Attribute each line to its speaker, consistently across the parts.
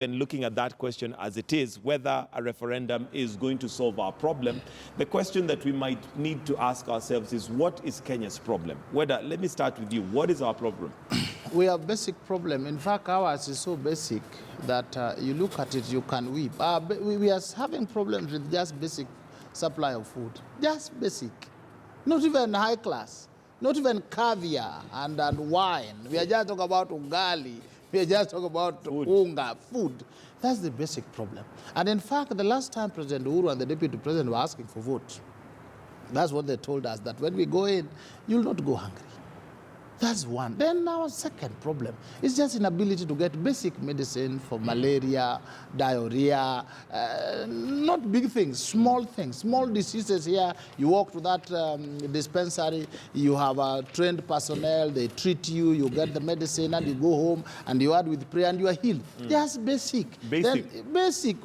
Speaker 1: And looking at that question as it is, whether a referendum is going to solve our problem, the question that we might need to ask ourselves is, what is Kenya's problem? Let me start with you. What is our problem?
Speaker 2: We have basic problem. In fact, ours is so basic that you look at it, you can weep. We are having problems with just basic supply of food. Just basic. Not even high class. Not even caviar and wine. We are just talking about ugali. We are just talking about unga, food. That's the basic problem. And in fact, the last time President Uhuru and the Deputy President were asking for votes, that's what they told us, that when we go in, you'll not go hungry. That's one. Then our second problem is just inability to get basic medicine for malaria, diarrhea, not big things, small diseases here. You walk to that dispensary, you have a trained personnel, they treat you, you get the medicine, and you go home, and you add with prayer, and you are healed. Just basic. Basic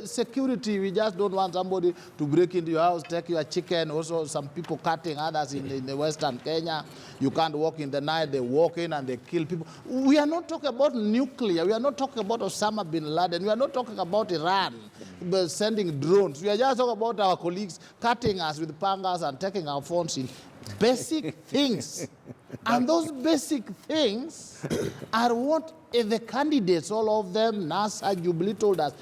Speaker 2: security. We just don't want somebody to break into your house, take your chicken. Also, some people cutting others in the Western Kenya. You can't walk in the night, they walk in and they kill people. We are not talking about nuclear. We are not talking about Osama bin Laden. We are not talking about Iran sending drones. We are just talking about our colleagues cutting us with pangas and taking our phones in. Basic things. And those basic things are what the candidates, all of them, NASA, Jubilee told us,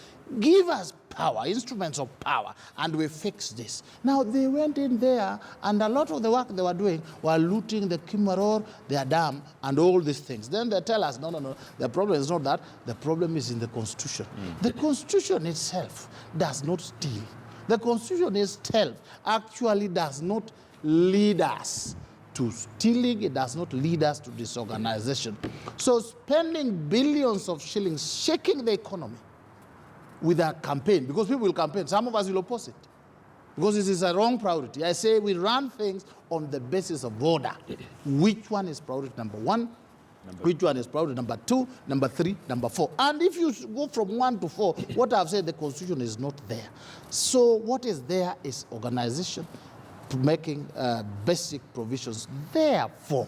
Speaker 2: give us power, instruments of power, and we fix this. Now, they went in there, and a lot of the work they were doing were looting the Kimaror, their dam, and all these things. Then they tell us, no, the problem is not that. The problem is in the Constitution. The Constitution itself does not steal. The Constitution itself actually does not lead us to stealing. It does not lead us to disorganization. So spending billions of shillings, shaking the economy, with a campaign, because people will campaign. Some of us will oppose it, because it is a wrong priority. I say we run things on the basis of order. Which one is priority number one? Which one is priority number two, number three, number four? And if you go from 1 to 4, what I've said, the Constitution is not there. So what is there is organization, making basic provisions. Therefore,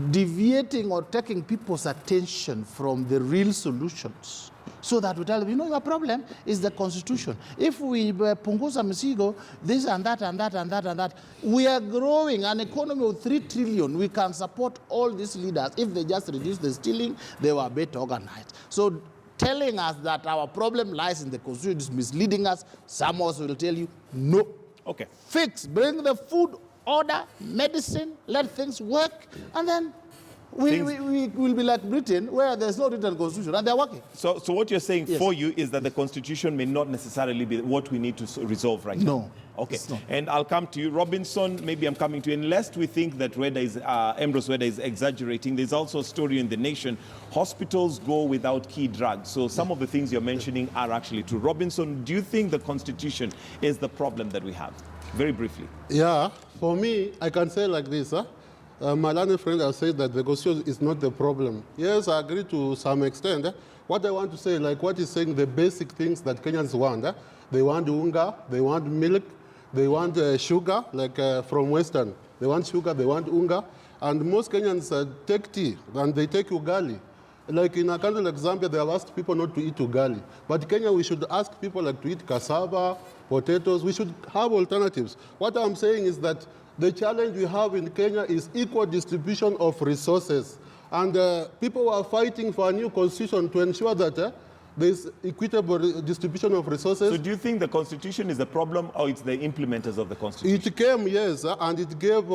Speaker 2: deviating or taking people's attention from the real solutions, so that we tell them, your problem is the Constitution. If we punguza mzigo, this and that and that and that and that, we are growing an economy of 3 trillion. We can support all these leaders. If they just reduce the stealing, they were better organized. So telling us that our problem lies in the Constitution is misleading us. Some also will tell you, no.
Speaker 1: Okay.
Speaker 2: Fix, bring the food, order, medicine, let things work, and then we will be like Britain, where there's no written constitution, and they're working.
Speaker 1: So what you're saying for you is that the Constitution may not necessarily be what we need to resolve right now?
Speaker 2: No.
Speaker 1: Okay. And I'll come to you. Robinson, maybe I'm coming to you. Unless we think that Ambrose Weda is exaggerating, there's also a story in The Nation. Hospitals go without key drugs. So some of the things you're mentioning are actually true. Robinson, do you think the Constitution is the problem that we have? Very briefly.
Speaker 3: Yeah, for me, I can say like this. My learned friend has said that the Constitution is not the problem. Yes, I agree to some extent. What I want to say, like what he's saying, the basic things that Kenyans want. They want unga, they want milk, they want sugar, like from Western. They want sugar, they want unga. And most Kenyans take tea, and they take ugali. Like in a country like Zambia, they have asked people not to eat ugali. But Kenya, we should ask people like to eat cassava, potatoes. We should have alternatives. What I'm saying is that the challenge we have in Kenya is equal distribution of resources. And people are fighting for a new constitution to ensure that there's equitable distribution of resources.
Speaker 1: So do you think the Constitution is the problem, or it's the implementers of the Constitution?
Speaker 3: It came, yes, and it gave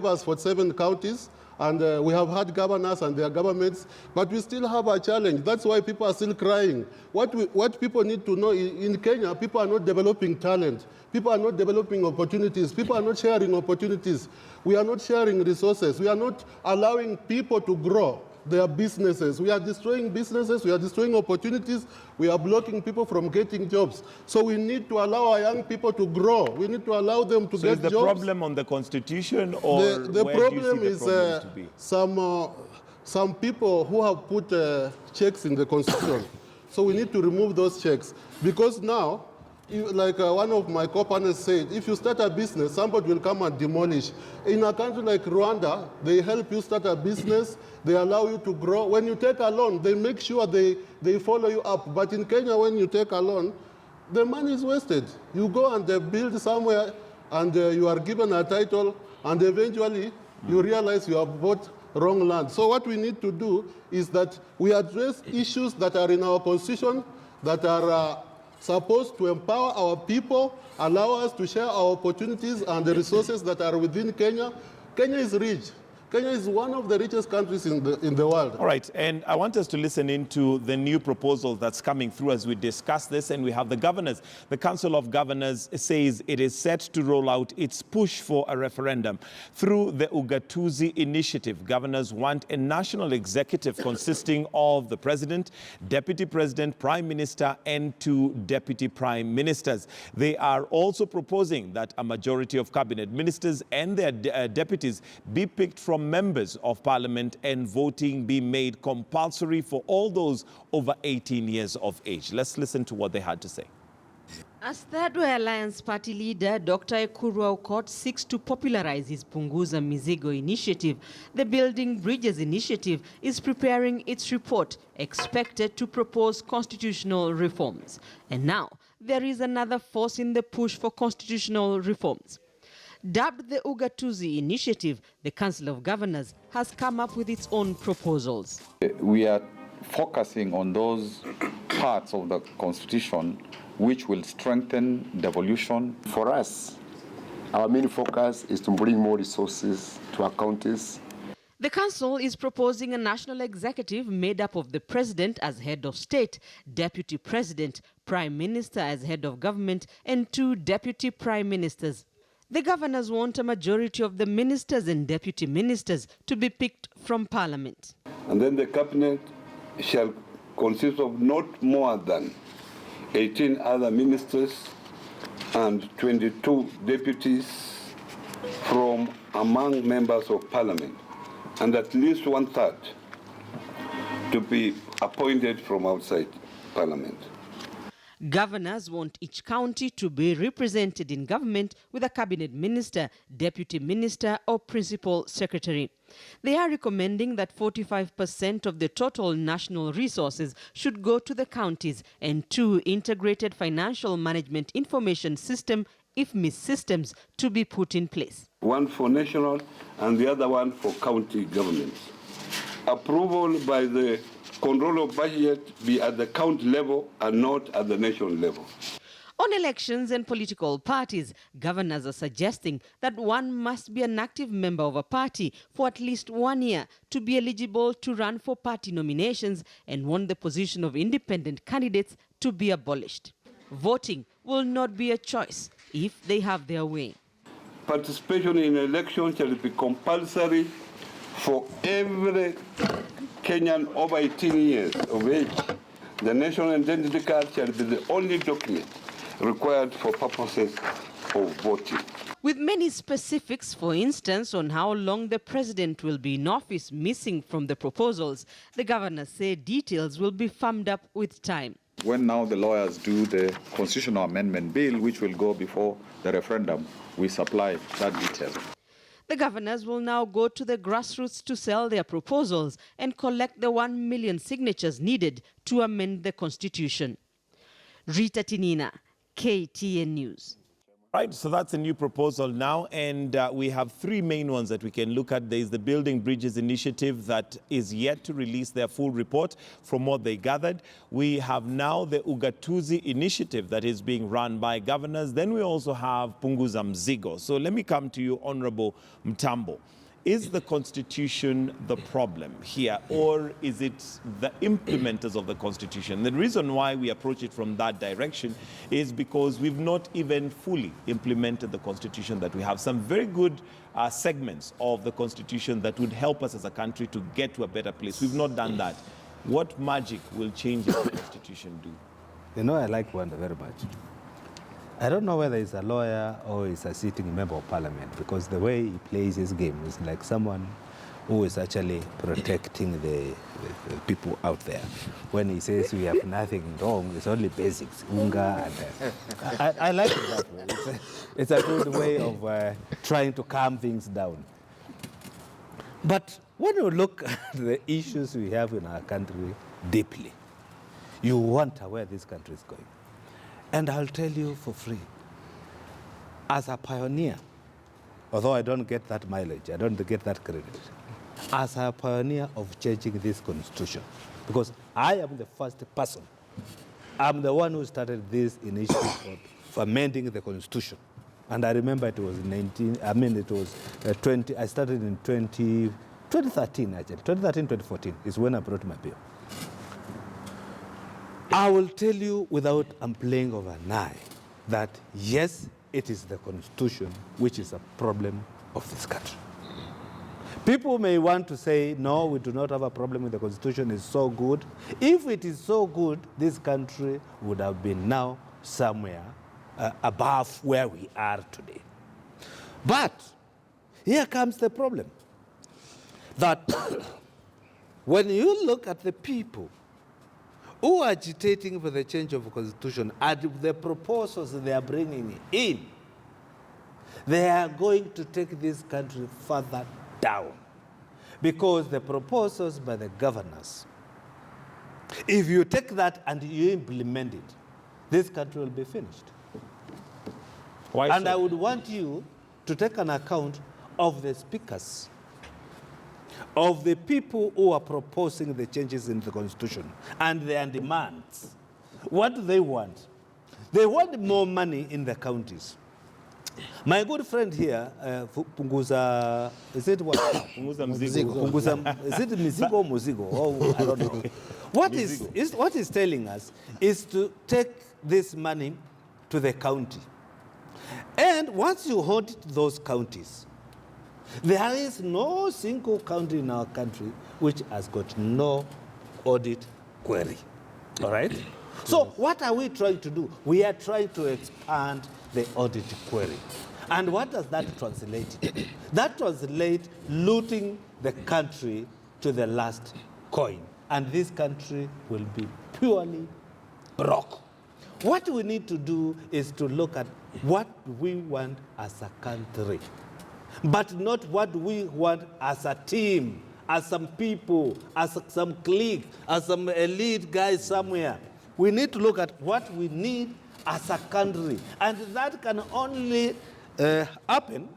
Speaker 3: us 47 counties. And we have had governors and their governments, but we still have a challenge. That's why people are still crying. What people need to know in Kenya, people are not developing talent. People are not developing opportunities. People are not sharing opportunities. We are not sharing resources. We are not allowing people to grow their businesses. We are destroying businesses. We are destroying opportunities. We are blocking people from getting jobs. So we need to allow our young people to grow. We need to allow them to get jobs.
Speaker 1: So is the problem on the Constitution, or
Speaker 3: the
Speaker 1: where
Speaker 3: problem
Speaker 1: do you see the problem to be?
Speaker 3: Some people who have put checks in the Constitution. So we need to remove those checks. Because now, like one of my co-partners said, if you start a business, somebody will come and demolish. In a country like Rwanda, they help you start a business, they allow you to grow. When you take a loan, they make sure they follow you up. But in Kenya, when you take a loan, the money is wasted. You go and build somewhere, and you are given a title, and eventually you realize you have bought wrong land. So what we need to do is that we address issues that are in our constitution that are supposed to empower our people, allow us to share our opportunities and the resources that are within Kenya. Kenya is rich. Kenya is one of the richest countries in the world.
Speaker 1: All right, and I want us to listen into the new proposal that's coming through as we discuss this, and we have the governors. The Council of Governors says it is set to roll out its push for a referendum. Through the Ugatuzi Initiative, governors want a national executive consisting of the president, deputy president, prime minister, and 2 deputy prime ministers. They are also proposing that a majority of cabinet ministers and their deputies be picked from members of parliament and voting be made compulsory for all those over 18 years of age. Let's listen to what they had to say.
Speaker 4: As Third Way Alliance party leader, Dr. Ekuru Aukot seeks to popularize his Punguza Mizigo initiative, the Building Bridges initiative is preparing its report, expected to propose constitutional reforms. And now, there is another force in the push for constitutional reforms. Dubbed the Ugatuzi Initiative, the Council of Governors has come up with its own proposals.
Speaker 5: We are focusing on those parts of the Constitution which will strengthen devolution.
Speaker 6: For us, our main focus is to bring more resources to our counties.
Speaker 4: The council is proposing a national executive made up of the president as head of state, deputy president, prime minister as head of government, and 2 deputy prime ministers. The governors want a majority of the ministers and deputy ministers to be picked from parliament.
Speaker 7: And then the cabinet shall consist of not more than 18 other ministers and 22 deputies from among members of parliament, and at least 1/3 to be appointed from outside parliament.
Speaker 4: Governors want each county to be represented in government with a cabinet minister, deputy minister, or principal secretary. They are recommending that 45% of the total national resources should go to the counties and 2 integrated financial management information system, IFMIS systems, to be put in place.
Speaker 7: One for national and the other one for county governments. Approval by the control of budget be at the county level and not at the national level.
Speaker 4: On elections and political parties, governors are suggesting that one must be an active member of a party for at least 1 year to be eligible to run for party nominations, and want the position of independent candidates to be abolished. Voting will not be a choice if they have their way.
Speaker 7: Participation in elections shall be compulsory for every Kenyan over 18 years of age. The national identity card shall be the only document required for purposes of voting.
Speaker 4: With many specifics, for instance, on how long the president will be in office missing from the proposals, the governors say details will be firmed up with time.
Speaker 5: When now the lawyers do the constitutional amendment bill, which will go before the referendum, we supply that detail.
Speaker 4: The governors will now go to the grassroots to sell their proposals and collect the 1 million signatures needed to amend the constitution. Rita Tinina, KTN News.
Speaker 1: Right, so that's a new proposal now, and we have 3 main ones that we can look at. There is the Building Bridges initiative that is yet to release their full report from what they gathered. We have now the Ugatuzi initiative that is being run by governors. Then we also have Punguza Mzigo. So let me come to you, Honorable Mtambo. Is the Constitution the problem here, or is it the implementers of the Constitution? The reason why we approach it from that direction is because we've not even fully implemented the Constitution that we have. Some very good segments of the Constitution that would help us as a country to get to a better place. We've not done that. What magic will change the Constitution do?
Speaker 8: You know, I like Wanda very much. I don't know whether he's a lawyer or he's a sitting member of parliament, because the way he plays his game is like someone who is actually protecting the people out there. When he says we have nothing wrong, it's only basics, unga. And, I like it that way. It's a good way of trying to calm things down. But when you look at the issues we have in our country deeply, you wonder where this country is going. And I'll tell you for free, as a pioneer, although I don't get that mileage, I don't get that credit, as a pioneer of changing this constitution, because I am the first person, I'm the one who started this initiative of amending the constitution. And I remember it was 20, I started in 2013, actually. 2013, 2014 is when I brought my bill. I will tell you without playing of an eye that yes, it is the constitution which is a problem of this country. People may want to say, no, we do not have a problem with the constitution, it's so good. If it is so good, this country would have been now somewhere above where we are today. But here comes the problem, that when you look at the people who are agitating for the change of the constitution and the proposals they are bringing in, they are going to take this country further down. Because the proposals by the governors, if you take that and you implement it, this country will be finished.
Speaker 1: Why
Speaker 8: and
Speaker 1: so?
Speaker 8: I would want you to take an account of the speakers, of the people who are proposing the changes in the constitution and their demands. What do they want? They want more money in the counties. My good friend here, Punguza, is it what?
Speaker 1: Punguza Mzigo.
Speaker 8: Punguza, is it Mizigo or Muzigo? Oh, I don't know. What he's telling us is to take this money to the county. And once you audit those counties, there is no single county in our country which has got no audit query. All right? So what are we trying to do? We are trying to expand the audit query. And what does that translate? That translates looting the country to the last coin. And this country will be purely broke. What we need to do is to look at what we want as a country, but not what we want as a team, as some people, as some clique, as some elite guys somewhere. We need to look at what we need as a country. And that can only happen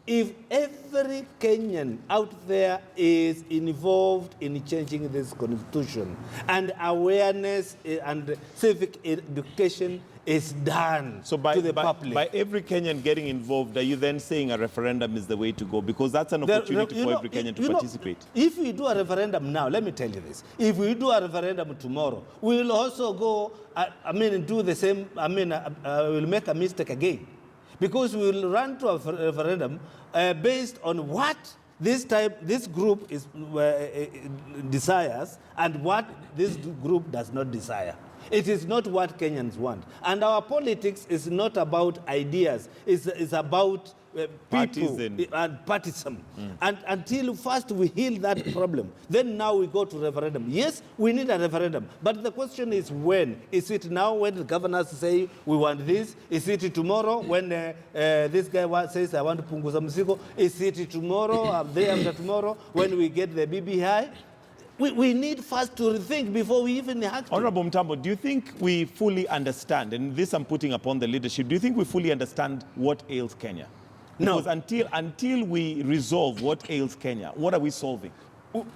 Speaker 8: if every Kenyan out there is involved in changing this constitution, and awareness and civic education is done to the public.
Speaker 1: By every Kenyan getting involved, are you then saying a referendum is the way to go? Because that's an opportunity for every Kenyan to participate.
Speaker 8: If we do a referendum now, let me tell you this. If we do a referendum tomorrow, we will also go, do the same, we'll make a mistake again. Because we will run to a referendum based on what this group desires and what this group does not desire. It is not what Kenyans want. And our politics is not about ideas. It's about people and partisan. And until first we heal that problem, then now we go to referendum. Yes, we need a referendum. But the question is when? Is it now when the governors say we want this? Is it tomorrow when this guy says I want to punguza mzigo? Is it tomorrow, day after tomorrow, when we get the BBI? We need first to rethink before we even act.
Speaker 1: Honorable Mtambo, do you think we fully understand, and this I'm putting upon the leadership, do you think we fully understand what ails Kenya?
Speaker 8: No.
Speaker 1: Because until we resolve what ails Kenya, what are we solving?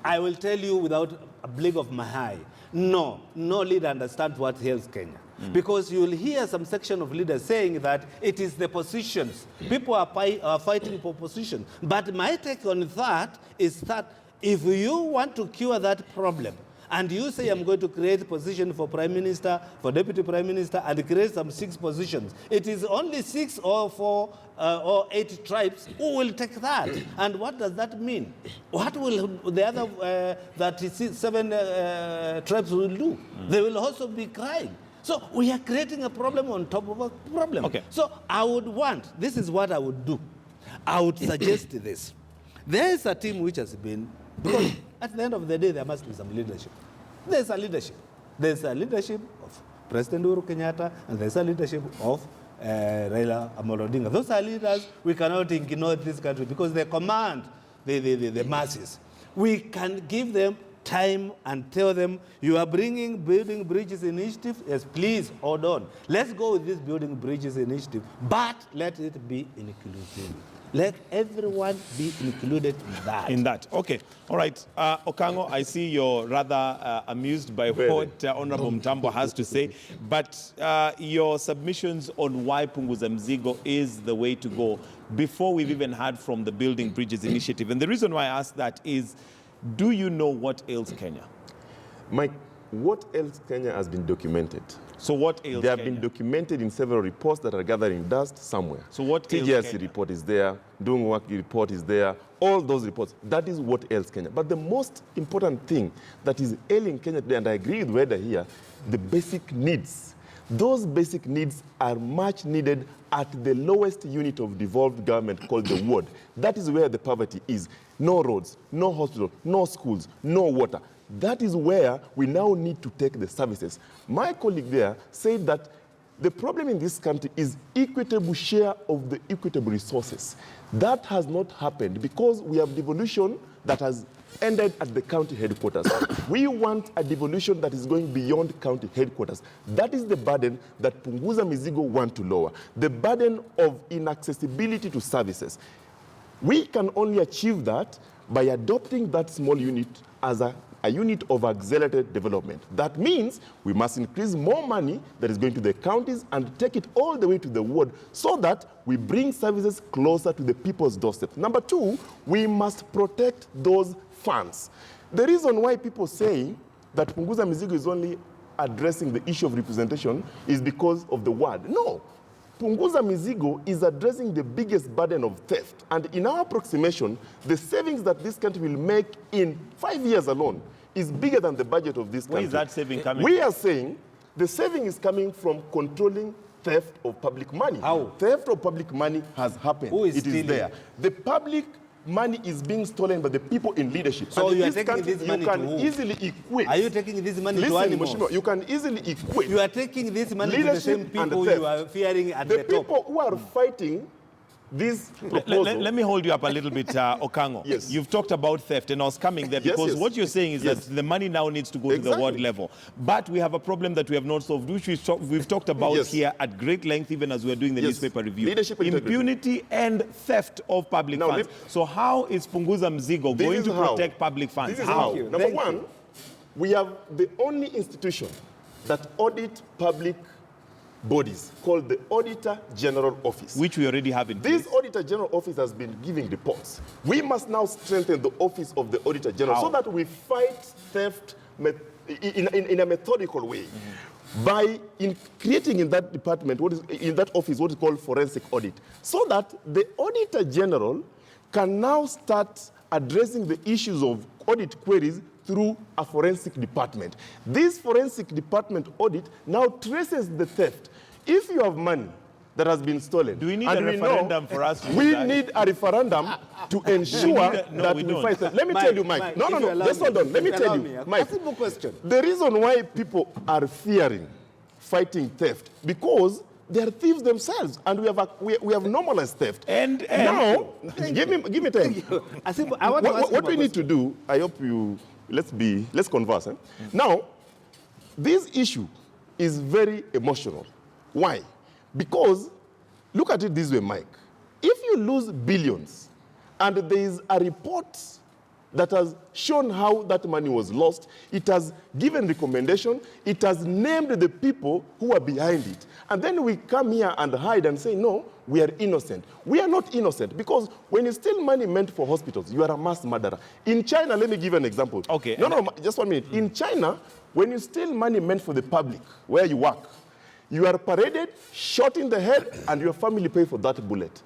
Speaker 8: I will tell you without a blink of my eye, no leader understands what ails Kenya. Because you will hear some section of leaders saying that it is the positions. People are fighting for positions. But my take on that is that if you want to cure that problem, and you say I'm going to create a position for Prime Minister, for Deputy Prime Minister, and create some 6 positions, it is only 6 or 4 or 8 tribes who will take that. And what does that mean? What will the other 37 tribes will do? They will also be crying. So we are creating a problem on top of a problem.
Speaker 1: Okay.
Speaker 8: So I would want, this is what I would do. I would suggest this, There is a team which has been, because at the end of the day, there must be some leadership. There's a leadership. There's a leadership of President Uhuru Kenyatta, and there's a leadership of Raila Amolo Odinga. Those are leaders we cannot ignore this country because they command the masses. We can give them time and tell them, you are bringing building bridges initiative. Yes, please, hold on. Let's go with this building bridges initiative, but let it be inclusive. Let everyone be included in that.
Speaker 1: In that, okay. All right. Okango, I see you're rather amused by what Honorable Mtambo has to say, but your submissions on why Punguza Mzigo is the way to go before we've even heard from the Building Bridges Initiative. And the reason why I ask that is, do you know what ails Kenya?
Speaker 9: Mike, what ails Kenya has been documented.
Speaker 1: So what ails
Speaker 9: They have
Speaker 1: Kenya?
Speaker 9: been documented in several reports that are gathering dust somewhere.
Speaker 1: So what ails
Speaker 9: TGIC
Speaker 1: Kenya?
Speaker 9: report is there, Doing Work report is there, all those reports. That is what ails Kenya. But the most important thing that is ailing Kenya today, and I agree with Weda here, the basic needs. Those basic needs are much needed at the lowest unit of devolved government called the ward. That is where the poverty is. No roads, no hospital, no schools, no water. That is where we now need to take the services. My colleague there said that the problem in this country is equitable share of the equitable resources. That has not happened because we have devolution that has ended at the county headquarters. We want a devolution that is going beyond county headquarters. That is the burden that Punguza Mizigo want to lower, the burden of inaccessibility to services. We can only achieve that by adopting that small unit as a unit of accelerated development. That means we must increase more money that is going to the counties and take it all the way to the ward so that we bring services closer to the people's doorstep. Number two, we must protect those funds. The reason why people say that Punguza Mizigo is only addressing the issue of representation is because of the word. No. Punguza Mizigo is addressing the biggest burden of theft. And in our approximation, the savings that this country will make in 5 years alone is bigger than the budget of this country.
Speaker 1: Where is that saving coming
Speaker 9: We
Speaker 1: from?
Speaker 9: are saying the saving is coming from controlling theft of public money.
Speaker 8: How?
Speaker 9: Theft of public money has happened.
Speaker 8: Who is
Speaker 9: It is
Speaker 8: stealing?
Speaker 9: there. The public money is being stolen by the people in leadership.
Speaker 8: So
Speaker 9: And in
Speaker 8: you are
Speaker 9: this
Speaker 8: taking
Speaker 9: country,
Speaker 8: this money
Speaker 9: you can
Speaker 8: to who?
Speaker 9: easily equate.
Speaker 8: Are you taking this money
Speaker 9: Listen,
Speaker 8: to animals?
Speaker 9: Mheshimiwa, you can easily equate.
Speaker 8: You are taking this money to the
Speaker 9: Leadership
Speaker 8: same
Speaker 9: and
Speaker 8: people
Speaker 9: theft.
Speaker 8: you are fearing at
Speaker 9: The
Speaker 8: the top.
Speaker 9: people who are fighting this proposal.
Speaker 1: Let me hold you up a little bit, Okango.
Speaker 9: Yes.
Speaker 1: You've talked about theft, and I was coming there
Speaker 9: Yes,
Speaker 1: because
Speaker 9: yes.
Speaker 1: what you're saying is
Speaker 9: Yes.
Speaker 1: that the money now needs to go to the ward
Speaker 9: Exactly.
Speaker 1: level. But we have a problem that we have not solved, which we've talked about
Speaker 9: Yes.
Speaker 1: here at great length, even as we're doing the
Speaker 9: Yes.
Speaker 1: newspaper review.
Speaker 9: Leadership integrity.
Speaker 1: Impunity and theft of public
Speaker 9: Now,
Speaker 1: funds. So how is Punguza Mzigo
Speaker 9: This
Speaker 1: going
Speaker 9: is
Speaker 1: to
Speaker 9: how.
Speaker 1: protect public funds?
Speaker 9: This is
Speaker 1: How?
Speaker 9: how. Number one, we have the only institution that audit public bodies called the Auditor General Office.
Speaker 1: Which we already have in place.
Speaker 9: This Auditor General Office has been giving reports. We must now strengthen the office of the Auditor General
Speaker 1: How?
Speaker 9: so that we fight theft in a methodical way. By creating in that department, in that office, what is called forensic audit, so that the Auditor General can now start addressing the issues of audit queries through a forensic department. This forensic department audit now traces the theft. If you have money that has been stolen,
Speaker 1: Do we need
Speaker 9: and
Speaker 1: a
Speaker 9: we
Speaker 1: referendum
Speaker 9: know,
Speaker 1: for us to do
Speaker 9: we
Speaker 1: that?
Speaker 9: need a referendum to ensure
Speaker 1: no,
Speaker 9: that
Speaker 1: we
Speaker 9: we
Speaker 1: don't.
Speaker 9: fight theft. Let me tell you, Mike. No,
Speaker 8: if you allow
Speaker 9: just
Speaker 8: me,
Speaker 9: hold on. Let me
Speaker 8: if you
Speaker 9: tell
Speaker 8: allow
Speaker 9: you,
Speaker 8: me,
Speaker 9: Mike.
Speaker 8: a simple question.
Speaker 9: The reason why people are fearing fighting theft because they are thieves themselves, and we have normalized theft.
Speaker 1: And
Speaker 9: now, give me time.
Speaker 8: I want to ask
Speaker 9: What
Speaker 8: you
Speaker 9: we
Speaker 8: a
Speaker 9: need to do, I hope you let's converse. Now, this issue is very emotional. Why? Because look at it this way, Mike. If you lose billions, and there is a report that has shown how that money was lost, it has given recommendation, it has named the people who are behind it. And then we come here and hide and say, no, we are innocent. We are not innocent because when you steal money meant for hospitals, you are a mass murderer. In China, let me give you an example.
Speaker 1: Okay.
Speaker 9: No, just 1 minute. In China, when you steal money meant for the public, where you work, you are paraded, shot in the head, and your family pay for that bullet.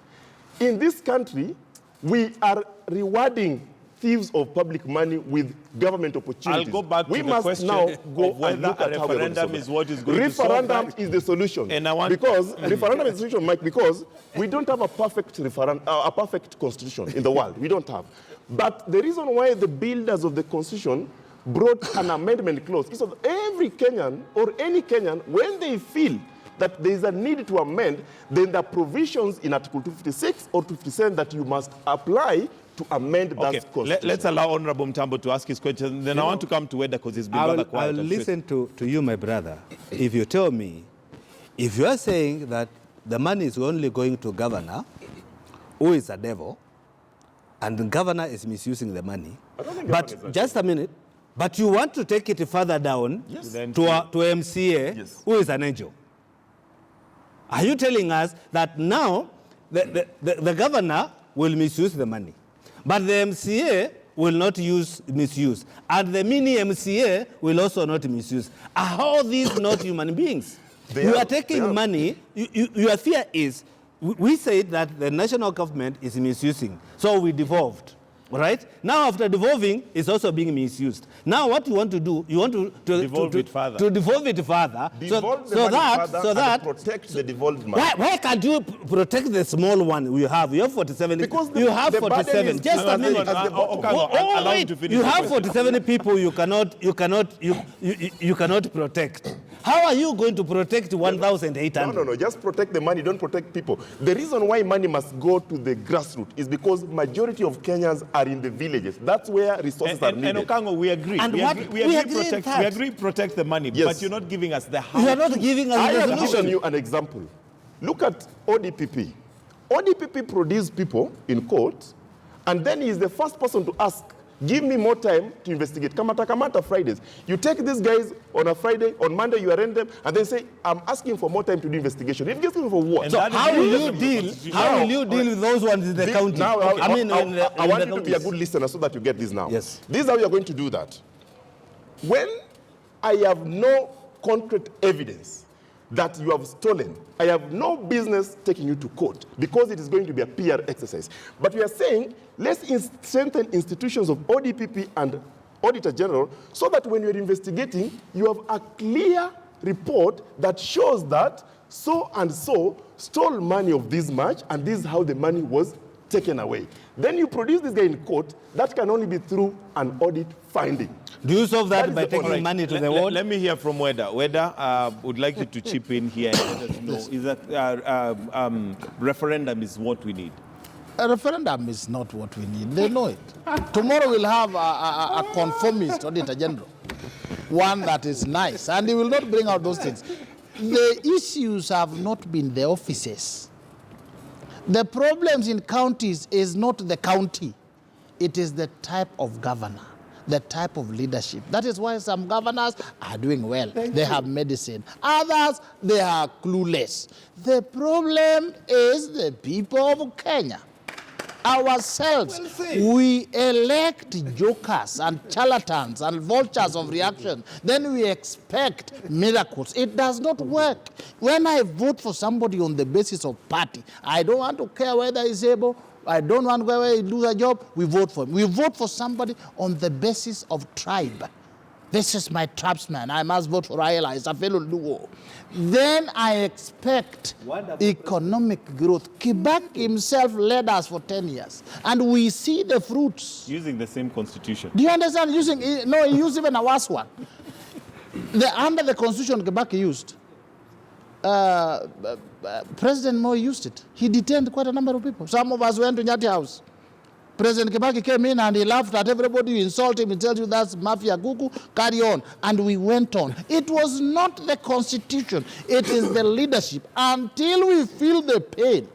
Speaker 9: In this country, we are rewarding thieves of public money with government opportunities.
Speaker 1: I'll go back to
Speaker 9: we
Speaker 1: the
Speaker 9: must
Speaker 1: question
Speaker 9: now go
Speaker 1: of whether
Speaker 9: and look
Speaker 1: a
Speaker 9: at how we're going to
Speaker 1: referendum
Speaker 9: solve
Speaker 1: is
Speaker 9: that.
Speaker 1: what is going to solve
Speaker 9: Referendum
Speaker 1: that.
Speaker 9: is the solution.
Speaker 1: And I want-
Speaker 9: because referendum is the solution, Mike, because we don't have a perfect constitution in the world. We don't have. But the reason why the builders of the Constitution brought an amendment clause is that every Kenyan or any Kenyan, when they feel that there is a need to amend, then the provisions in Article 256 or 257 that you must apply to amend that Constitution.
Speaker 1: Let's allow Honorable Mtambo to ask his question. Then I want to come to Weda because he's been rather quiet.
Speaker 8: I'll listen to you, my brother. If you tell me, if you are saying that the money is only going to governor, who is a devil, and the governor is misusing the money, but just a minute, but you want to take it further down to MCA, who is an angel. Are you telling us that now the governor will misuse the money, but the MCA will not misuse, and the mini MCA will also not misuse? Are all these not human beings? You are taking money. Your fear is, we said that the national government is misusing, so we devolved. Right? Now, after devolving, it's also being misused. Now, what you want to do, you want to devolve it further. To devolve it further, so that
Speaker 9: protect the devolved money.
Speaker 8: Why can't you protect the small one we have? You have 47. Because you have 47. Just a minute. You have 47 people. You cannot protect. How are you going to protect 1,800?
Speaker 9: No. Just protect the money. Don't protect people. The reason why money must go to the grassroots is because majority of Kenyans are in the villages. That's where resources are needed.
Speaker 1: And Okango, we agree.
Speaker 8: And
Speaker 1: we agree protect the money, but you're not giving us the how.
Speaker 8: You are not giving us
Speaker 9: I
Speaker 8: the
Speaker 9: have
Speaker 8: solution.
Speaker 9: given you an example. Look at ODPP. ODPP produced people in court, and then he is the first person to ask, give me more time to investigate. Kamata Fridays. You take these guys on a Friday, on Monday you arraign them, and then say, I'm asking for more time to do investigation. Investigation for what?
Speaker 8: So how will you deal with those ones in the county?
Speaker 9: Now, I want you to be a
Speaker 8: counties.
Speaker 9: good listener so that you get this now.
Speaker 8: Yes.
Speaker 9: This is how you're going to do that. When I have no concrete evidence that you have stolen, I have no business taking you to court because it is going to be a PR exercise. But we are saying, let's strengthen institutions of ODPP and Auditor General so that when you're investigating, you have a clear report that shows that so and so stole money of this much, and this is how the money was taken away. Then you produce this guy in court. That can only be through an audit finding.
Speaker 8: Do you solve that by taking money to the ward?
Speaker 1: Let me hear from Weda. Weda, would like you to chip in here and let us know, is that referendum is what we need?
Speaker 2: A referendum is not what we need. They know it. Tomorrow we'll have a conformist Auditor General, one that is nice, and he will not bring out those things. The issues have not been the offices. The problems in counties is not the county. It is the type of governor, the type of leadership. That is why some governors are doing well. They have medicine. Others, they are clueless. The problem is the people of Kenya. Ourselves, we elect jokers and charlatans and vultures of reaction. Then we expect miracles. It does not work. When I vote for somebody on the basis of party, I don't want to care whether he's able, I don't want to care whether he lose a job, we vote for him. We vote for somebody on the basis of tribe. This is my tribesman. I must vote for Raila. It's a fellow Luo. Then I expect economic growth. Kibaki himself led us for 10 years, and we see the fruits.
Speaker 1: Using the same constitution.
Speaker 2: Do you understand? No, he used even a worse one. Under the constitution Kibaki used, President Moi used it. He detained quite a number of people. Some of us went to Nyati House. President Kibaki came in and he laughed at everybody. You insult him, he tells you that's mafia kuku, carry on. And we went on. It was not the constitution, it is the leadership. Until we feel the pain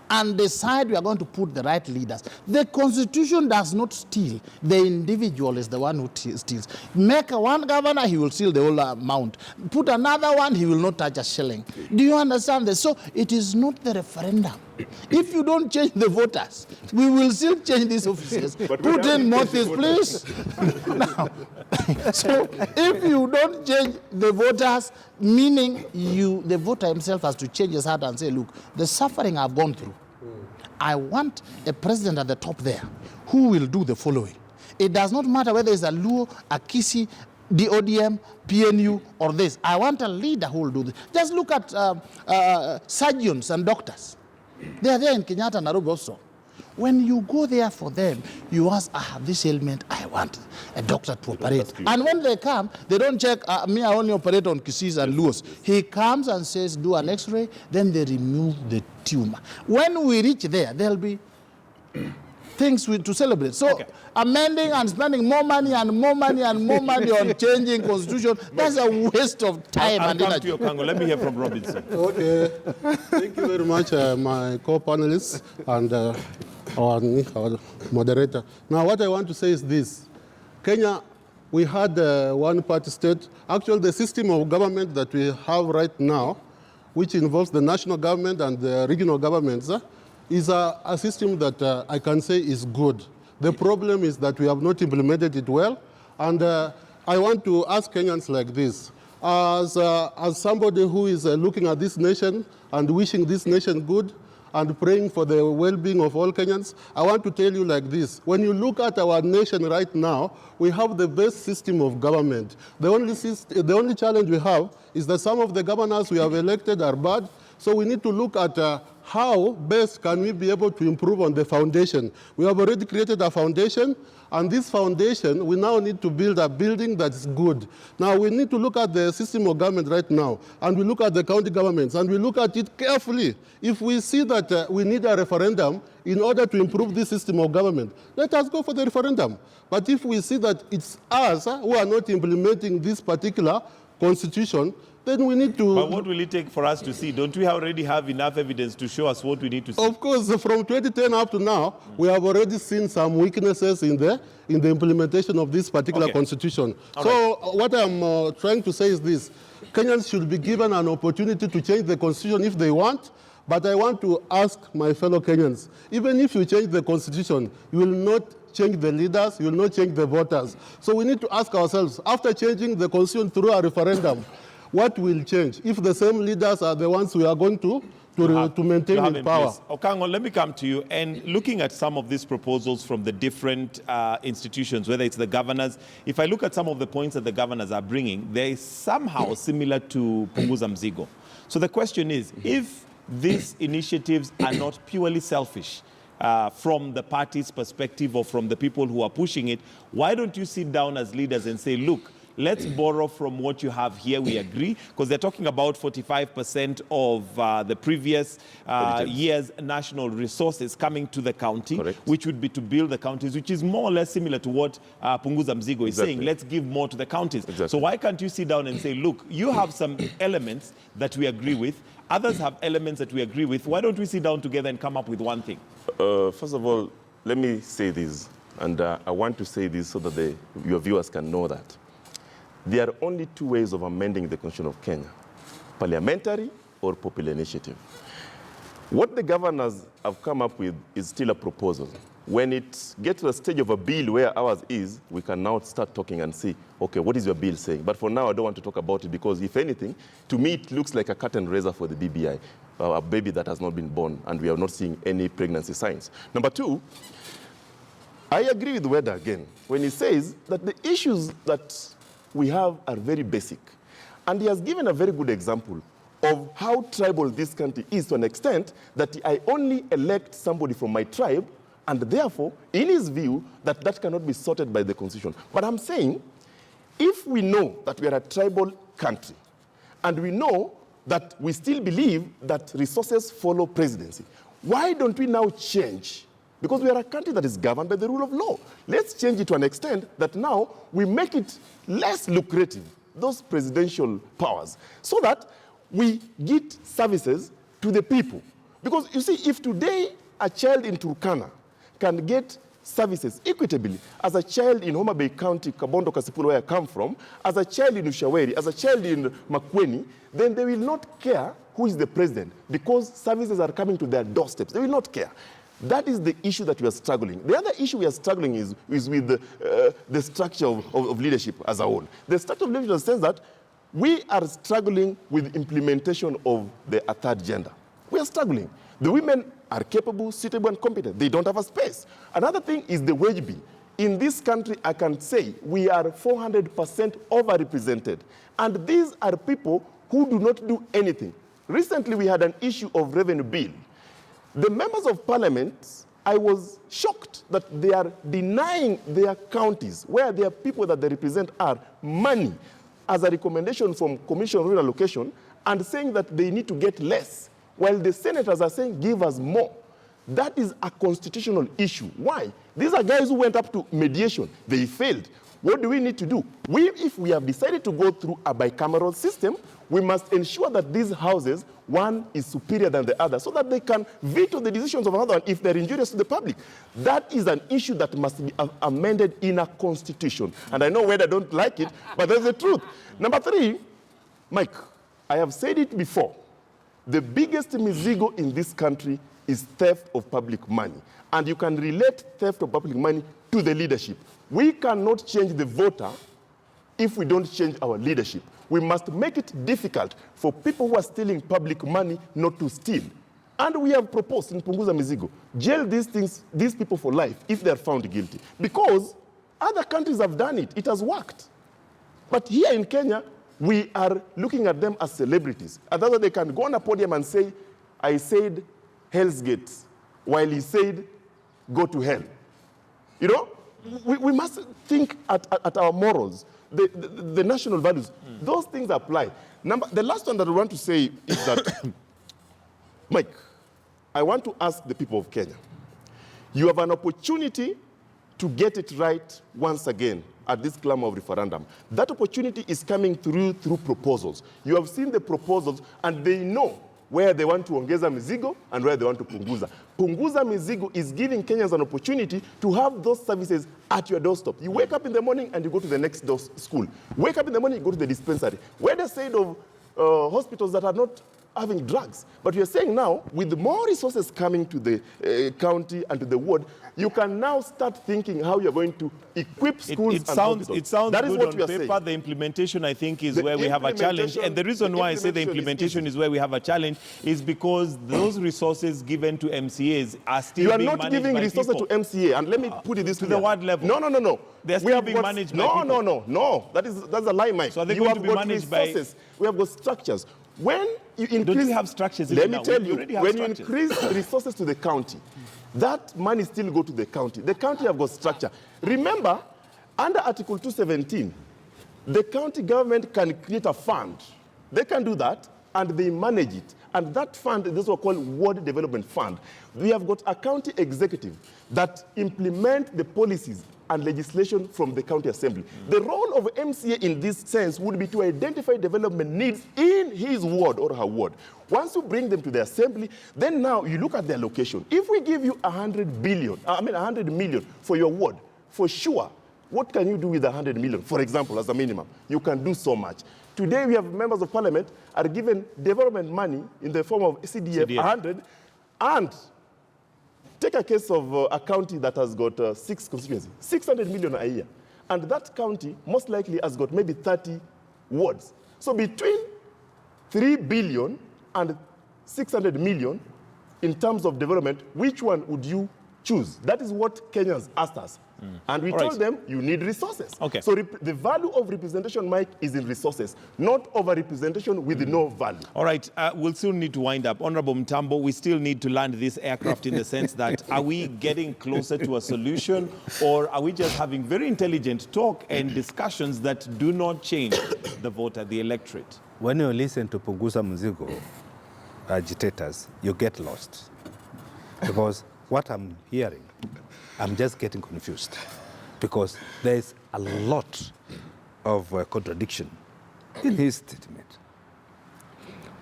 Speaker 2: and decide we are going to put the right leaders. The constitution does not steal. The individual is the one who steals. Make one governor, he will steal the whole amount. Put another one, he will not touch a shilling. Do you understand this? So it is not the referendum. If you don't change the voters, we will still change these offices. Put in Moses, please. Now, so if you don't change the voters, meaning the voter himself has to change his heart and say, look, the suffering I've gone through, I want a president at the top there who will do the following. It does not matter whether it's a Luo, a Kisi, DODM, PNU, or this. I want a leader who will do this. Just look at surgeons and doctors. They are there in Kenyatta, Nairobi also. When you go there for them, you ask, this ailment, I want a doctor to operate. And when they come, they don't check, me, I only operate on Kisis and Luos. He comes and says, do an x-ray, then they remove the tumor. When we reach there, there'll be things to celebrate. So amending and spending more money and more money and more money on changing constitution, that's a waste of time and energy.
Speaker 1: Let me hear from Robinson.
Speaker 3: Okay. Thank you very much, my co-panelists and our moderator. Now, what I want to say is this. Kenya, we had one-party state. Actually, the system of government that we have right now, which involves the national government and the regional governments, is a system that I can say is good. The problem is that we have not implemented it well, and I want to ask Kenyans like this. As somebody who is looking at this nation and wishing this nation good and praying for the well-being of all Kenyans, I want to tell you like this. When you look at our nation right now, we have the best system of government. The only challenge we have is that some of the governors we have elected are bad, so we need to look at how best can we be able to improve on the foundation. We have already created a foundation, and this foundation, we now need to build a building that is good. Now, we need to look at the system of government right now, and we look at the county governments, and we look at it carefully. If we see that we need a referendum in order to improve this system of government, let us go for the referendum. But if we see that it's us who are not implementing this particular constitution, then we need to...
Speaker 1: But what will it take for us to see? Don't we already have enough evidence to show us what we need to see?
Speaker 3: Of course, from 2010 up to now, we have already seen some weaknesses in the implementation of this particular constitution. What I'm trying to say is this. Kenyans should be given an opportunity to change the constitution if they want, but I want to ask my fellow Kenyans, even if you change the constitution, you will not change the leaders, you will not change the voters. So we need to ask ourselves, after changing the constitution through a referendum, what will change if the same leaders are the ones we are going to maintain in power?
Speaker 1: Okango, let me come to you. And looking at some of these proposals from the different institutions, whether it's the governors, if I look at some of the points that the governors are bringing, they're somehow similar to Punguza Mzigo. So the question is, if these initiatives are not purely selfish, from the party's perspective or from the people who are pushing it, why don't you sit down as leaders and say, look, let's borrow from what you have here, we agree, because they're talking about 45% of the previous year's national resources coming to the county, which would be to build the counties, which is more or less similar to what Punguza Mzigo is saying. Let's give more to the counties. So why can't you sit down and say, look, you have some elements that we agree with, others have elements that we agree with. Why don't we sit down together and come up with one thing?
Speaker 9: First of all, let me say this, and I want to say this so that your viewers can know that. There are only two ways of amending the Constitution of Kenya, parliamentary or popular initiative. What the governors have come up with is still a proposal. When it gets to the stage of a bill where ours is, we can now start talking and see, okay, what is your bill saying? But for now, I don't want to talk about it because, if anything, to me, it looks like a curtain raiser for the BBI, a baby that has not been born, and we are not seeing any pregnancy signs. Number two, I agree with Weda again when he says that the issues that we have are very basic. And he has given a very good example of how tribal this country is, to an extent that I only elect somebody from my tribe, and therefore, in his view, that cannot be sorted by the constitution. But I'm saying, if we know that we are a tribal country, and we know that we still believe that resources follow presidency, why don't we now change? Because we are a country that is governed by the rule of law. Let's change it to an extent that now we make it less lucrative, those presidential powers, so that we get services to the people. Because you see, if today a child in Turkana can get services equitably as a child in Homa Bay County, Kabondo, Kasipul, where I come from, as a child in Ushaweri, as a child in Makueni, then they will not care who is the president, because services are coming to their doorsteps. They will not care. That is the issue that we are struggling. The other issue we are struggling is with the structure of leadership as a whole. The structure of leadership in the sense that we are struggling with implementation of the third gender. We are struggling. The women are capable, suitable, and competent. They don't have a space. Another thing is the wage bill. In this country, I can say we are 400% overrepresented. And these are people who do not do anything. Recently, we had an issue of revenue bill. The members of parliament I was shocked that they are denying their counties, where their people that they represent are, money as a recommendation from Commission on Rural Allocation, and saying that they need to get less, while the senators are saying, give us more. That is a constitutional issue. Why? These are guys who went up to mediation. They failed. What do we need to do? If we have decided to go through a bicameral system, we must ensure that these houses, one is superior than the other, so that they can veto the decisions of another one if they're injurious to the public. That is an issue that must be amended in a constitution. And I know whether I don't like it, but that's the truth. Number 3, Mike, I have said it before. The biggest mizigo in this country is theft of public money. And you can relate theft of public money to the leadership. We cannot change the voter if we don't change our leadership. We must make it difficult for people who are stealing public money not to steal. And we have proposed in Punguza Mizigo, jail these people for life if they are found guilty. Because other countries have done it. It has worked. But here in Kenya, we are looking at them as celebrities. And that's why they can go on a podium and say, I said Hell's Gates, while he said, go to hell. You know, we must think at our morals, the national values. Those things apply. The last one that I want to say is that, Mike, I want to ask the people of Kenya, you have an opportunity to get it right once again at this clamor of referendum. That opportunity is coming through proposals. You have seen the proposals, and they know where they want to ongeza mizigo and where they want to punguza. Punguza mizigo is giving Kenyans an opportunity to have those services at your doorstep. You wake up in the morning and you go to the next school. Wake up in the morning, you go to the dispensary. Where they said of hospitals that are not having drugs. But we are saying now, with more resources coming to the county and to the ward, you can now start thinking how you're going to equip schools and hospitals.
Speaker 1: It sounds
Speaker 9: that is
Speaker 1: good
Speaker 9: what
Speaker 1: on
Speaker 9: we are
Speaker 1: paper.
Speaker 9: saying.
Speaker 1: The implementation, I think, is where we have a challenge. And the reason why I say the implementation is where we have a challenge is because those resources given to MCAs are still being managed by people.
Speaker 9: You are not giving resources to MCA. And let me put it this way.
Speaker 1: To the ward level.
Speaker 9: No.
Speaker 1: They're still being managed by people.
Speaker 9: No. That's a lie, Mike.
Speaker 1: So are they going to be managed by...
Speaker 9: We have got structures. When you increase...
Speaker 1: Don't you have structures?
Speaker 9: Let me tell you, when you increase resources to the county, that money still go to the county. The county have got structure. Remember, under Article 217, the county government can create a fund. They can do that, and they manage it. And that fund is also called Ward Development Fund. We have got a county executive that implement the policies and legislation from the county assembly. The role of MCA in this sense would be to identify development needs in his ward or her ward. Once you bring them to the assembly, then now you look at their location. If we give you 100 million for your ward, for sure, what can you do with 100 million? For example, as a minimum, you can do so much. Today, we have members of parliament are given development money in the form of CDF. 100, and take a case of a county that has got 6 constituencies, 600 million a year. And that county most likely has got maybe 30 wards. So between 3 billion and 600 million in terms of development, which one would you choose? That is what Kenyans asked us. And we told them, you need resources.
Speaker 1: Okay.
Speaker 9: So the value of representation, Mike, is in resources, not over-representation with no value.
Speaker 1: All right, we'll still need to wind up. Honorable Mtambo, we still need to land this aircraft in the sense that are we getting closer to a solution, or are we just having very intelligent talk and discussions that do not change the voter, the electorate?
Speaker 8: When you listen to Punguza Mzigo agitators, you get lost. Because what I'm hearing, I'm just getting confused, because there's a lot of contradiction in his statement.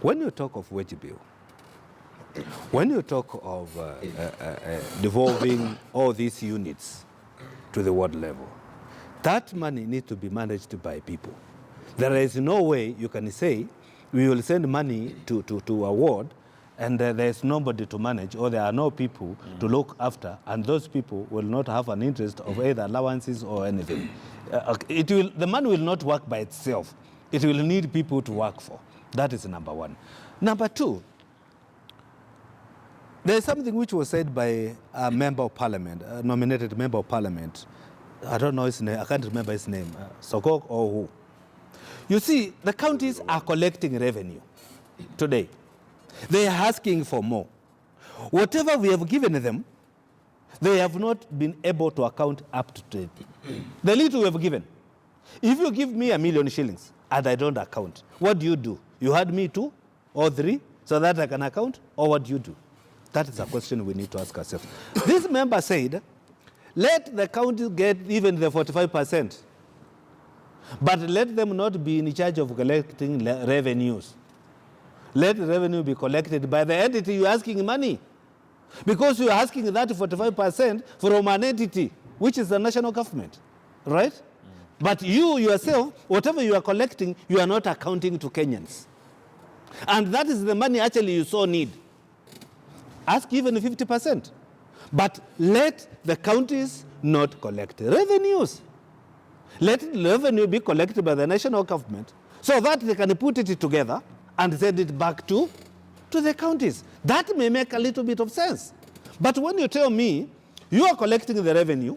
Speaker 8: When you talk of wage bill, when you talk of devolving all these units to the ward level, that money needs to be managed by people. There is no way you can say we will send money to a ward and there's nobody to manage, or there are no people to look after, and those people will not have an interest of either allowances or anything. The money will not work by itself. It will need people to work for. That is number one. Number two, there is something which was said by a member of parliament, a nominated member of parliament. I don't know his name, I can't remember his name, Sokok or who. You see, the counties are collecting revenue today. They are asking for more. Whatever we have given them, they have not been able to account up to date. The little we have given. If you give me 1 million shillings and I don't account, what do? You had me 2 or 3 so that I can account, or what do you do? That is a question we need to ask ourselves. This member said, let the county get even the 45%, but let them not be in charge of collecting revenues. Let revenue be collected by the entity you're asking money. Because you're asking that 45% from an entity, which is the national government, right? But you yourself, whatever you are collecting, you are not accounting to Kenyans. And that is the money actually you so need. Ask even 50%. But let the counties not collect revenues. Let revenue be collected by the national government so that they can put it together and send it back to the counties. That may make a little bit of sense. But when you tell me you are collecting the revenue,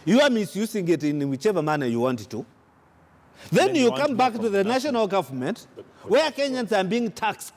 Speaker 8: you are misusing it in whichever manner you want it to, then you come back to the national government where Kenyans are being taxed.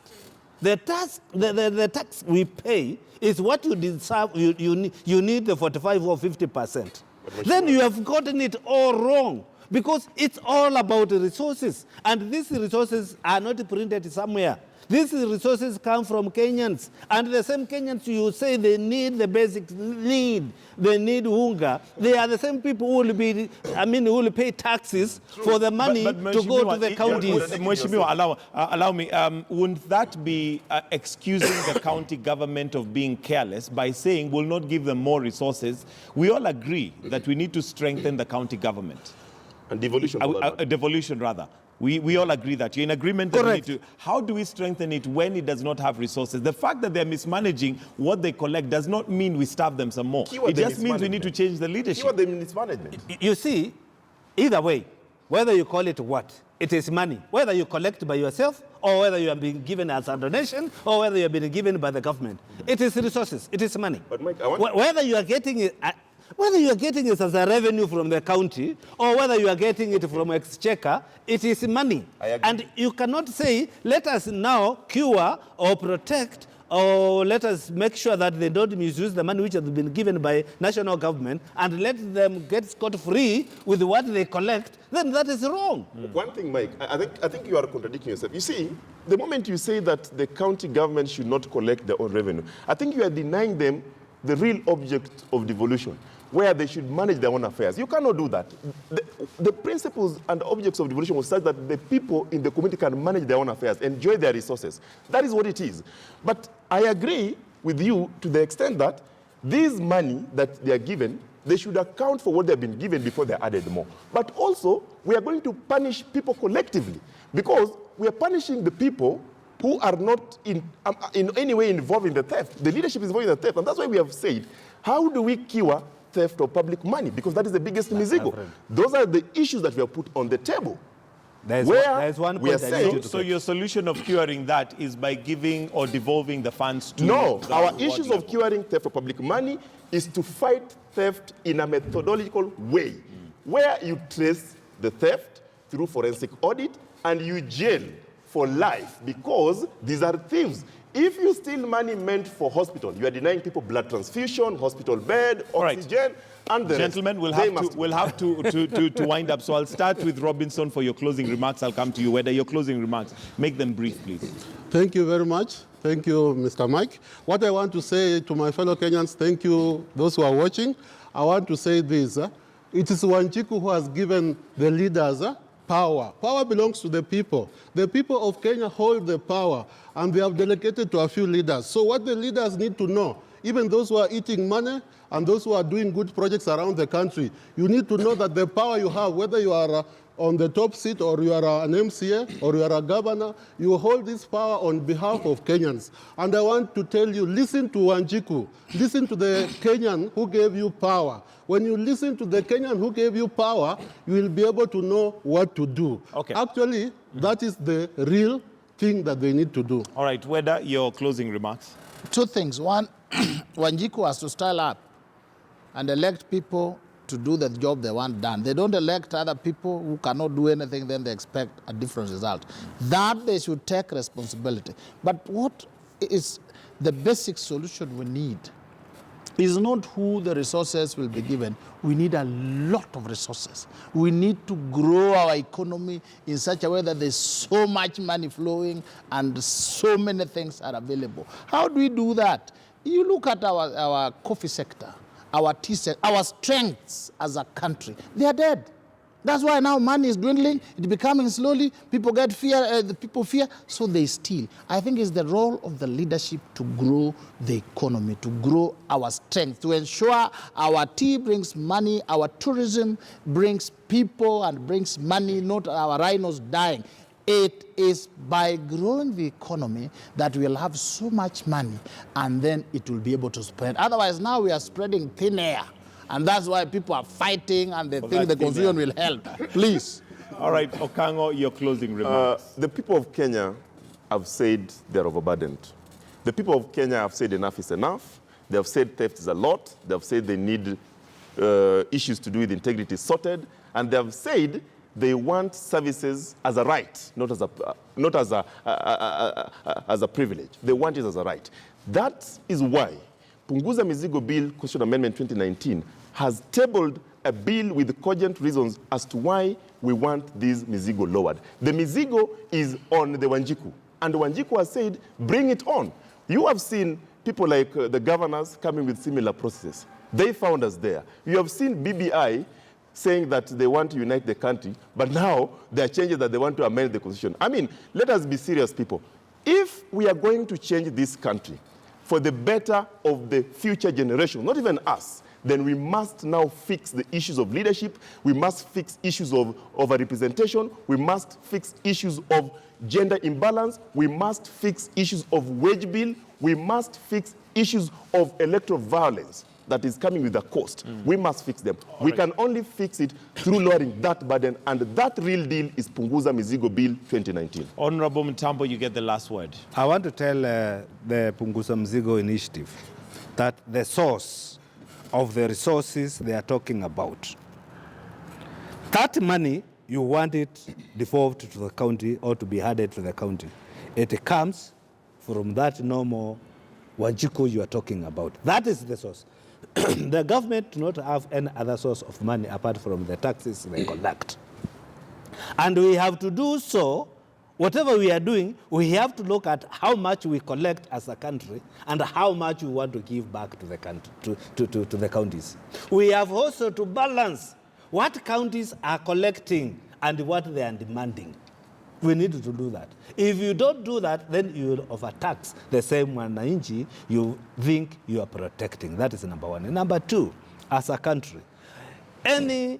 Speaker 8: The tax we pay is what you deserve. You need the 45 or 50%. Then you have gotten it all wrong, because it's all about the resources. And these resources are not printed somewhere. These resources come from Kenyans. And the same Kenyans you say they need the basic need, they need hunger. They are the same people who will pay taxes for the money to go to the counties.
Speaker 1: Mheshimiwa, allow me. Wouldn't that be excusing the county government of being careless by saying we'll not give them more resources? We all agree that we need to strengthen the county government.
Speaker 9: And devolution.
Speaker 1: Devolution, rather. We all agree that. You're in agreement that we need to. How do we strengthen it when it does not have resources? The fact that they're mismanaging what they collect does not mean we starve them some more. It just means we need to change the leadership.
Speaker 9: The mismanagement.
Speaker 8: You see, either way, whether you call it what, it is money. Whether you collect by yourself, or whether you are being given as a donation, or whether you are being given by the government. It is resources. It is money.
Speaker 9: But Mike,
Speaker 8: whether you are getting it... Whether you are getting it as a revenue from the county or whether you are getting it from exchequer, it is money. And you cannot say, let us now cure or protect or let us make sure that they don't misuse the money which has been given by national government and let them get scot-free with what they collect. Then that is wrong.
Speaker 9: One thing, Mike, I think you are contradicting yourself. You see, the moment you say that the county government should not collect their own revenue, I think you are denying them the real object of devolution, where they should manage their own affairs. You cannot do that. The principles and objects of devolution was such that the people in the community can manage their own affairs, enjoy their resources. That is what it is. But I agree with you to the extent that this money that they are given, they should account for what they have been given before they are added more. But also, we are going to punish people collectively, because we are punishing the people who are not in any way involved in the theft. The leadership is involved in the theft, and that's why we have said, how do we cure theft of public money? Because that is the biggest mizigo. Those are the issues that we have put on the table.
Speaker 8: There's one point
Speaker 1: saying, so your solution of curing that is by giving or devolving the funds to...
Speaker 9: No, our issues of curing theft of public money is to fight theft in a methodological way, where you trace the theft through forensic audit and you jail for life, because these are thieves. If you steal money meant for hospital, you are denying people blood transfusion, hospital bed, oxygen, and the
Speaker 1: Gentlemen, we'll have to wind up. So I'll start with Robinson for your closing remarks. I'll come to you. Whether your closing remarks, make them brief, please.
Speaker 3: Thank you very much. Thank you, Mr. Mike. What I want to say to my fellow Kenyans, thank you, those who are watching. I want to say this. It is Wanjiku who has given the leaders power. Power belongs to the people. The people of Kenya hold the power, and they have delegated to a few leaders. So what the leaders need to know, even those who are eating money and those who are doing good projects around the country, you need to know that the power you have, whether you are on the top seat or you are an MCA or you are a governor, you hold this power on behalf of Kenyans. And I want to tell you, listen to Wanjiku. Listen to the Kenyan who gave you power. When you listen to the Kenyan who gave you power, you will be able to know what to do.
Speaker 1: Okay.
Speaker 3: Actually, that is the real thing that they need to do.
Speaker 1: All right, Weda, your closing remarks.
Speaker 2: Two things. One, Wanjiku has to style up and elect people to do the job they want done. They don't elect other people who cannot do anything, then they expect a different result. That they should take responsibility. But what is the basic solution we need It's not who the resources will be given. We need a lot of resources. We need to grow our economy in such a way that there's so much money flowing and so many things are available. How do we do that? You look at our coffee sector, our tea sector, our strengths as a country. They are dead. That's why now money is dwindling. It's becoming slowly. People get fear. People fear, so they steal. I think it's the role of the leadership to grow the economy, to grow our strength, to ensure our tea brings money, our tourism brings people and brings money, not our rhinos dying. It is by growing the economy that we'll have so much money, and then it will be able to spread. Otherwise, now we are spreading thin air. And that's why people are fighting and they think the constitution will help. Please.
Speaker 1: All right, Okango, your closing remarks.
Speaker 9: The people of Kenya have said they're overburdened. The people of Kenya have said enough is enough. They have said theft is a lot. They have said they need issues to do with integrity sorted. And they have said they want services as a right, not as a privilege. They want it as a right. That is why Punguza Mizigo Bill, Constitutional Amendment 2019, has tabled a bill with cogent reasons as to why we want this Mizigo lowered. The Mizigo is on the Wanjiku, and the Wanjiku has said, bring it on. You have seen people like the governors coming with similar processes. They found us there. You have seen BBI saying that they want to unite the country, but now there are changes that they want to amend the constitution. I mean, let us be serious, people. If we are going to change this country for the better of the future generation, not even us, then we must now fix the issues of leadership. We must fix issues of representation. We must fix issues of gender imbalance. We must fix issues of wage bill. We must fix issues of electoral violence that is coming with a cost. We must fix them. We can only fix it through lowering that burden, and that real deal is Punguza Mizigo Bill 2019.
Speaker 1: Honorable Mutambo, you get the last word.
Speaker 8: I want to tell the Punguza Mzigo initiative that the source of the resources they are talking about, that money, you want it devolved to the county or to be added to the county. It comes from that normal Wanjiku you are talking about. That is the source. The government do not have any other source of money apart from the taxes they collect. And we have to do so. Whatever we are doing, we have to look at how much we collect as a country and how much we want to give back to the country, to the counties. We have also to balance what counties are collecting and what they are demanding. We need to do that. If you don't do that, then you will overtax the same wananchi you think you are protecting. That is number one. And number two, as a country, any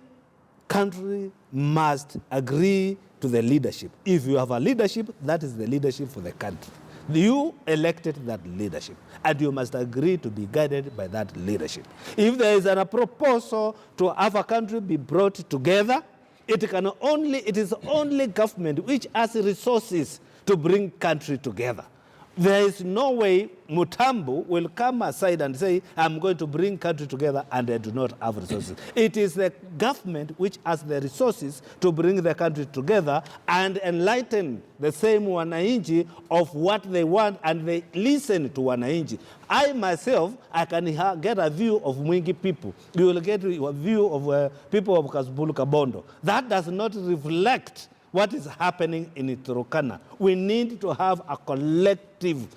Speaker 8: country must agree to the leadership. If you have a leadership, that is the leadership for the country. You elected that leadership, and you must agree to be guided by that leadership. If there is a proposal to have a country be brought together, it is only government which has resources to bring country together. There is no way Mutambo will come aside and say, I'm going to bring country together and I do not have resources. It is the government which has the resources to bring the country together and enlighten the same wananchi of what they want, and they listen to wananchi. I myself, I can get a view of Mwingi people. You will get a view of people of Kasbulu Kabondo. That does not reflect what is happening in Turkana. We need to have a collective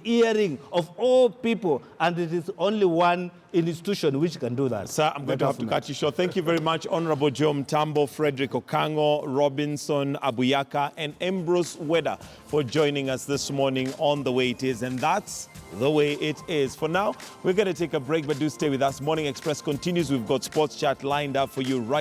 Speaker 8: hearing of all people, and it is only one institution which can do that.
Speaker 1: Sir, I'm going to have to cut you short. Thank you very much, Honorable Joe Mutambo, Frederick Okango, Robinson Abuyaka, and Ambrose Weda for joining us this morning on The Way It Is. And that's the way it is. For now, we're going to take a break, but do stay with us. Morning Express continues. We've got Sports Chat lined up for you right